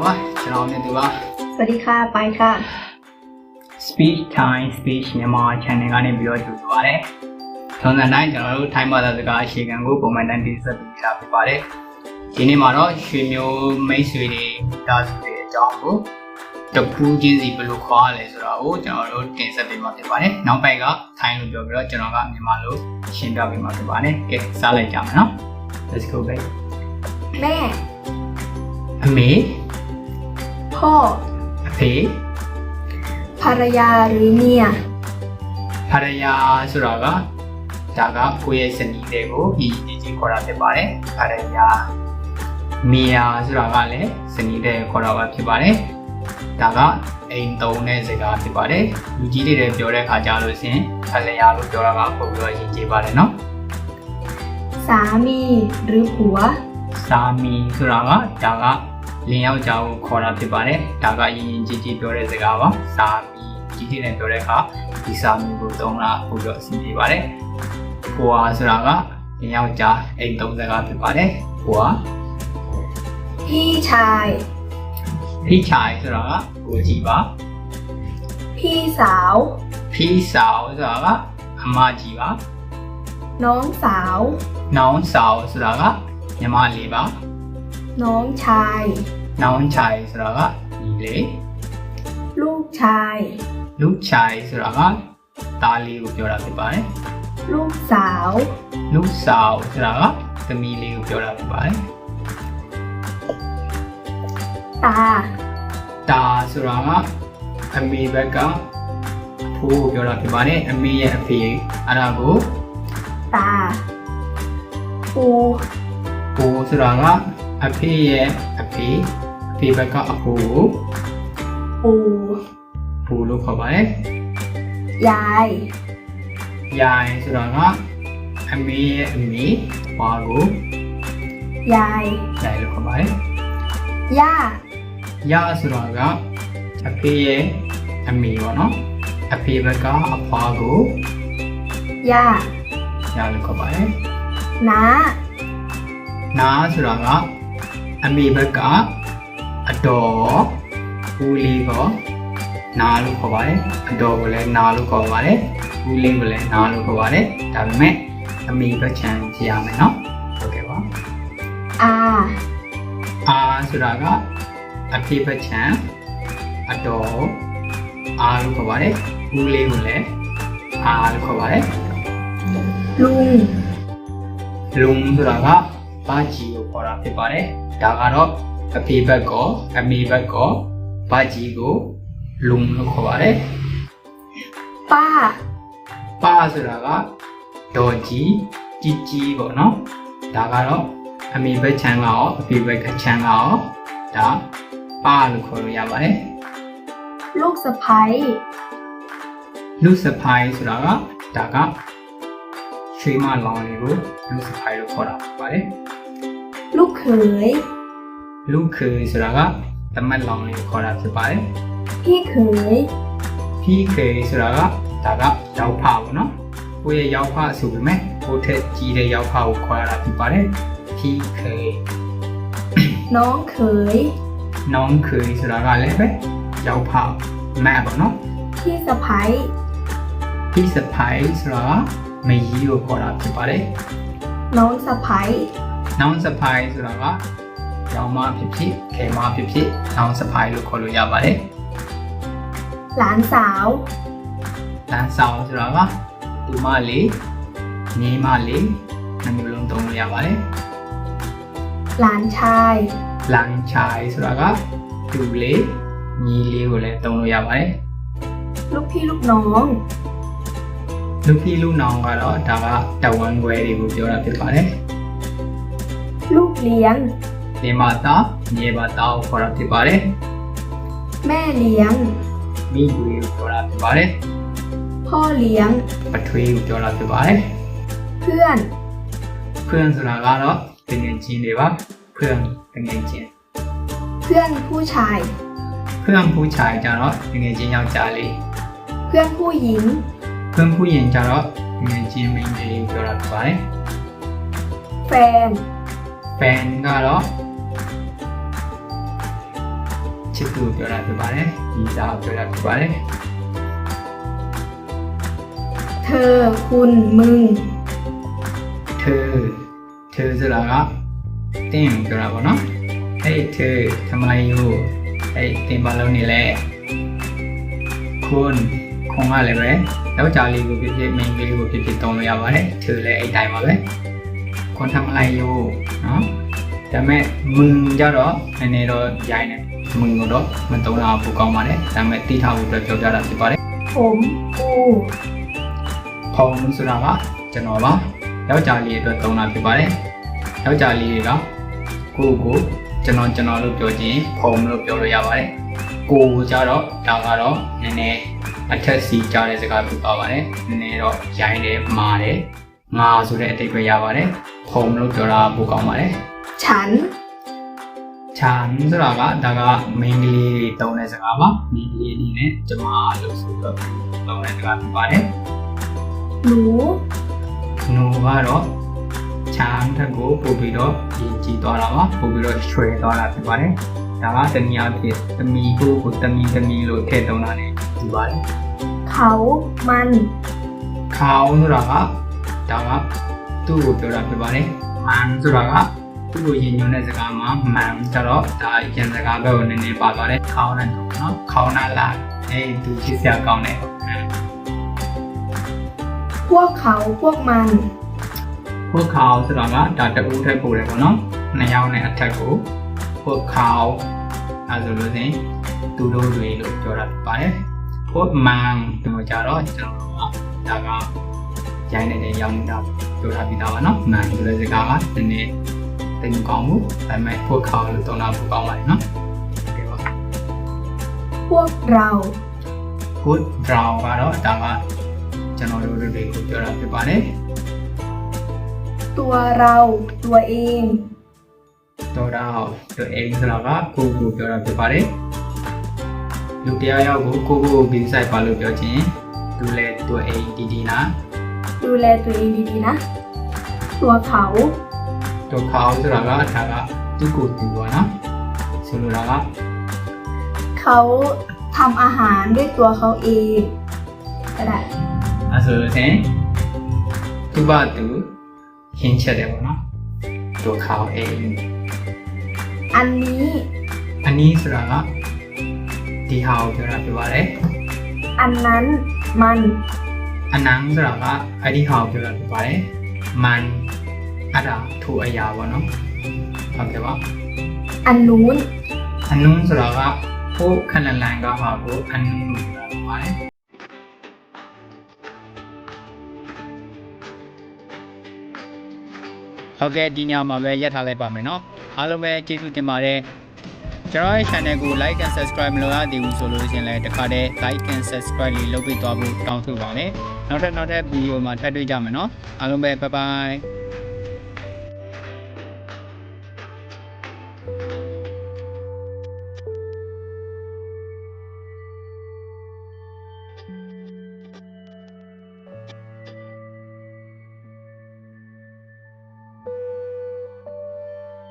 ပါကျွန်တော်မြတ်သူပါสวัสดีค่ะไปค่ะ Speech Time Speech မြန်မာ channel ကနေပြီးတော့ကြိုဆိုပါရစေ။ထုံးစံတိုင်းကျွန်တော်တို့ထိုင်းဘာသာစကားအခြေခံကိုပုံမှန်တိုင်းတင်ဆက်ပေးတာဖြစ်ပါတယ်။ဒီနေ့မှာတော့ရွှေမျိုးမိတ်ဆွေတွေတားစုတွေအကြောင်းကိုတပူးချင်းစီဘယ်လိုခေါ်ရလဲဆိုတာကိုကျွန်တော်တို့တင်ဆက်ပေးမှာဖြစ်ပါတယ်။နောက်ပိုက်ကထိုင်းလို့ပြောပြီးတော့ကျွန်တော်ကမြန်မာလိုရှင်းပြပေးမှာဖြစ်ပါတယ်။ကဲစလိုက်ကြမယ်နော်။ Let's go back แม่ အမေ พ่อ အဖေ ภรรยาหรือเมีย ภรรยาဆိုတာကဒါကကိုယ့်ရဲ့ဇနီးတွေကိုဒီကြီးခေါ်တာဖြစ်ပါတယ်ภรรยาเมียဆိုတာကလည်းဇနီးတွေခေါ်တာပါဖြစ်ပါတယ်ဒါကအိမ်သုံးတဲ့စကားဖြစ်ပါတယ်လူကြီးတွေလည်းပြောတဲ့အခါကျလို့ရှင်ภรรยาလို့ပြောတာကပုံပြီးတော့ရည်ကြည်ပါတယ်နော် สามีหรือผัว စာမီဆိုတာကဒါကလင်းယောက်ျားကိုခေါ်တာဖြစ်ပါတယ်ဒါကရင်ရင်ကြီးကြီးပြောတဲ့စကားပါစာမီကြီးကြီးနဲ့ပြောတဲ့အခါဒီစာမီကိုသုံးတာပို့တော့အဆင်ပြေပါတယ်ဖွာဆိုတာကလင်းယောက်ျားအိမ်သုံးစကားဖြစ်ပါတယ်ဖွာ พี่ชาย พี่ชายဆိုတာကကိုကြီးပါ พี่สาว พี่สาวဆိုတာကအမကြီးပါ น้องสาว น้องสาวဆိုတာကညီမလေးပါ น้องชาย น้องชายဆိုတာကညီလေး ลูกชาย ลูกชายဆိုတာကသားလေးကိုပြောတာဖြစ်ပါတယ် ลูกสาว ลูกสาวဆိုတာကသမီးလေးကိုပြောတာဖြစ်ပါတယ် ตา ตาဆိုတာကအမေဘက်ကဖိုးကိုပြောတာဖြစ်ပါတယ်အမေရဲ့အဖေအဲ့ဒါကို ตาปู ဖိုးဆိုတာကအဖေရဲ့အဖေဘက်ကအဖိုးကို ปู ဖိုးလို့ခေါ်ပါတယ် ยาย ยายဆိုတာကအမေရဲ့အမေဖွားကို ยาย ยายလို့ခေါ်ပါတယ် ย่า ยาဆိုတာကအဖေရဲ့အမေပေါ့နော်အဖေဘက်ကအဖွားကို ย่า ยาလို့ခေါ်ပါတယ် น้า နာဆိုတာကအမေဘက်ကအတော်ဦးလေးကိုနာလို့ခေါ်ပါတယ်အတော်ကိုလည်းနာလို့ခေါ်ပါတယ်ဦးလေးကိုလည်းနာလို့ခေါ်ပါတယ်ဒါပေမဲ့အမေဘက်ချမ်းကြည့်ရမယ်နော်ဟုတ်ကဲ့ပါ อา အာဆိုတာကအဖေဘက်ချမ်းအတော်အာလို့ခေါ်ပါတယ်ဦးလေးကိုလည်းအာလို့ခေါ်ပါတယ် ลุง လုံဆိုတာကဘာကြီးကိုခေါ်တာဖြစ်ပါတယ်ဒါကတော့အဖေဘက်ကအမေဘက်ကဘာကြီးကိုလုံလို့ခေါ်ပါတယ် ป้า ပါဆိုတာကဒေါ်ကြီးကြီးပေါ့နော်ဒါကတော့အမေဘက်ချမ်းကရောအဖေဘက်ကချမ်းကရောဒါပါလို့ခေါ်လို့ရပါတယ် ลูกสะใภ้ လူစဖိုင်းဆိုတာကဒါကရွှေမလောင်လေးကိုလူစဖိုင်းလို့ခေါ်တာဖြစ်ပါတယ် ลูกเขย လူခေဆိုတာကတမတ်လောင်လေးကိုခေါ်တာဖြစ်ပါတယ် พี่เขย พี่ခေဆိုတာကဒါကရောက်ဖပေါ့နော်ကိုယ့်ရဲ့ရောက်ဖဆိုပေမဲ့ကိုယ့်ထက်ကြီးတဲ့ရောက်ဖကိုခေါ်ရတာဖြစ်ပါတယ်พี่ခေ น้องเขย น้องခေဆိုတာကလည်းပဲရောက်ဖမတ်ပေါ့နော် พี่สะใภ้ พี่สะพ้ายဆိုတာကမကြီးကိုခေါ်တာဖြစ်ပါတယ် น้องสะใภ้ น้องสะพ้ายဆိုတာကရောင်မဖြစ်ဖြစ်ခဲမဖြစ်ဖြစ်น้องสะพ้ายလို့ခေါ်လို့ရပါတယ် หลานสาว လမ်းဆောင်ဆိုတာကဒီမလေးညီမလေးနှစ်မျိုးလုံးသုံးလို့ရပါတယ် หลานชาย လမ်းချိုင်ဆိုတာကသူလေးညီလေးကိုလည်းသုံးလို့ရပါတယ် ลูกพี่ลูกน้อง လူพี่လူနောင်ကတော့ဒါကတဝန်ခွဲတွေကိုပြောတာဖြစ်ပါတယ် ลูกเลี้ยง နေမသားညီမသားကိုခေါ်တာဖြစ်ပါတယ် แม่เลี้ยง မိသူကိုပြောတာဖြစ်ပါတယ် พ่อเลี้ยง ပထွေးကိုပြောတာဖြစ်ပါတယ် เพื่อน เพื่อนဆိုတာကတော့တငယ်ချင်းတွေပါเพื่อนတငယ်ချင်း เพื่อนผู้ชาย เพื่อนผู้ชายကြတော့တငယ်ချင်းယောက်ျားလေး เพื่อนผู้หญิง เพื่อนผู้หญิงကြတော့တငယ်ချင်းမိန်းကလေးကိုပြောတာဖြစ်ပါတယ် แฟน แฟนကတော့ ချစ်သူကိုပြောတာဖြစ်ပါတယ်ဒီသားကိုပြောတာဖြစ်ပါတယ် เธอคุณมึง เธอဆိုတာကတင်းကိုပြောတာပေါ့နော်ဟေးเธอทำอะไรอยู่ဟေးတင်းဘာလုပ်နေလဲคุณကလည်းပဲယောက်ျားလေးကိုဖြစ်ဖြစ်မိန်းကလေးကိုဖြစ်ဖြစ်သုံးလို့ရပါတယ်เธอလည်းအဲ့တိုင်းပါပဲคุณทำอะไรอยู่เนาะဒါပေမဲ့มึงကြတော့နည်းနည်းတော့ရိုင်းနေมึงကတော့မသုံးတာပိုကောင်းပါတယ်ဒါပေမဲ့တိထားဖို့အတွက်ပြောပြတာဖြစ်ပါတယ် ผมกู ผมဆိုတာကကျွန်တော်ပါယောက်ျားလေးအတွက်သုံးတာဖြစ်ပါတယ်ယောက်ျားလေးတွေကကိုကျွန်တော်လို့ပြောခြင်းผมလို့ပြောလို့ရပါတယ်ကိုကြတော့ဒါကတော့နည်းနည်းအထက်စီကြားတဲ့စကားဖြစ်ပါပါတယ်နည်းနည်းတော့ရိုင်းတယ်မာတယ်ငါဆိုတဲ့အတိတ်ပဲရပါတယ်ผมလို့ပြောတာပိုကောင်းပါတယ် ฉัน ฉันဆိုတာကဒါကမိန်းကလေးတွေတုံးတဲ့စကားပါမိန်းကလေးအနေနဲ့ကျမလို့ဆိုတော့တုံးတဲ့စကားဖြစ်ပါတယ် หนู หนูကတော့ချမ်းထက်ကိုပို့ပြီးတော့ကြည်သွားတာပါပို့ပြီးတော့ရွှဲသွားတာဖြစ်ပါတယ်ဒါကတနည်းအားဖြင့်သမီးကိုသမီးလို့ထည့်သုံးတာ ਨੇ ဒီပါတယ် เขามัน ခေါင်းဆိုတာကဒါကသူ့ကိုပြောတာဖြစ်ပါတယ်မန်ဆိုတာကသူ့ကိုယဉ်ညွန်းတဲ့စကားမှာမန်ကြတော့ဒါရန်စကားဘက်ကိုနည်းနည်းပါသွားတယ်ခေါင်းနဲ့နော်ခေါင်းနာလာသူချစ်စရာကောင်းတယ် พวกเขาพวกมัน พวกเขาဆိုတာကဒါတကူထက်ပို့တယ်ပေါ့နော်နှစ်ယောက်နဲ့အထက်ကိုพวกเขาအဲဆိုလို့ရှင်သူတို့တွေလို့ပြောတာဖြစ်ပါတယ်พวกมันတို့ကြတော့ကျွန်တော်ကဒါကရိုင်းနေတဲ့ရောင်းနေတာပြောတာပြီးသားပါနော်มันဆိုတဲ့စကားကဒီနေ့တိတ်မကောင်းဘူးဒါပေမဲ့พวกเขาလို့သုံးတာပိုကောင်းပါတယ်နော်โอเคပါ พวกเรา พวกเราကတော့ဒါကကျွန်တော်တို့တွေကိုပြောတာဖြစ်ပါတယ် ตัวเราตัวเอง တော်တော့အိမ်ဆိုတာကကိုပြောတာဖြစ်ပါတယ်လူတရားယောက်ကိုဂိမ်းဆိုင်ပါလို့ပြောခြင်းသူလဲသူအိမ်တီနာ ดูแลตัวเองดีๆนะ ตัวเขา ตัวเขาဆိုတာကဒါကသူ့ကိုသူပေါ့နော်ဆိုလိုတာက เขาทำอาหารด้วยตัวเขาเองก็ได้ အဲဆိုလို့ရှင်သူ့ဘာသူဟင်းချက်တယ်ပေါ့နော်ตัวเขาเอง อันนี้ อันนี้ဆိုတာကဒီဟာကိုပြောတာဖြစ်ပါတယ် อันนั้นมัน အနန်းဆိုတာကအဲ့ဒီဟာကိုပြောတာဖြစ်ပါတယ်มันအဲ့ဒါထိုအရာပေါ့နော်ဟုတ်ကဲ့ပါ อันนู้น အနုံးဆိုတာကဟိုခဏလန်ကဟာကိုအနုံးလို့ပြောတာဖြစ်ပါတယ်ဟုတ်ကဲ့ဒီညမှာပဲရက်ထားလိုက်ပါမယ်နော်အားလုံးပဲကျေးဇူးတင်ပါတယ်ကျွန်တော်ရဲ့ channel ကို like and subscribe မလုပ်ရသေးဘူးဆိုလို့ရှိရင်လည်းတစ်ခါတည်း like and subscribe လေးလုပ်ပြီးသွားဖို့တောင်းဆိုပါမယ်နောက်ထပ်ဗီဒီယိုမှာထပ်တွေ့ကြမယ်နော်အားလုံးပဲ bye bye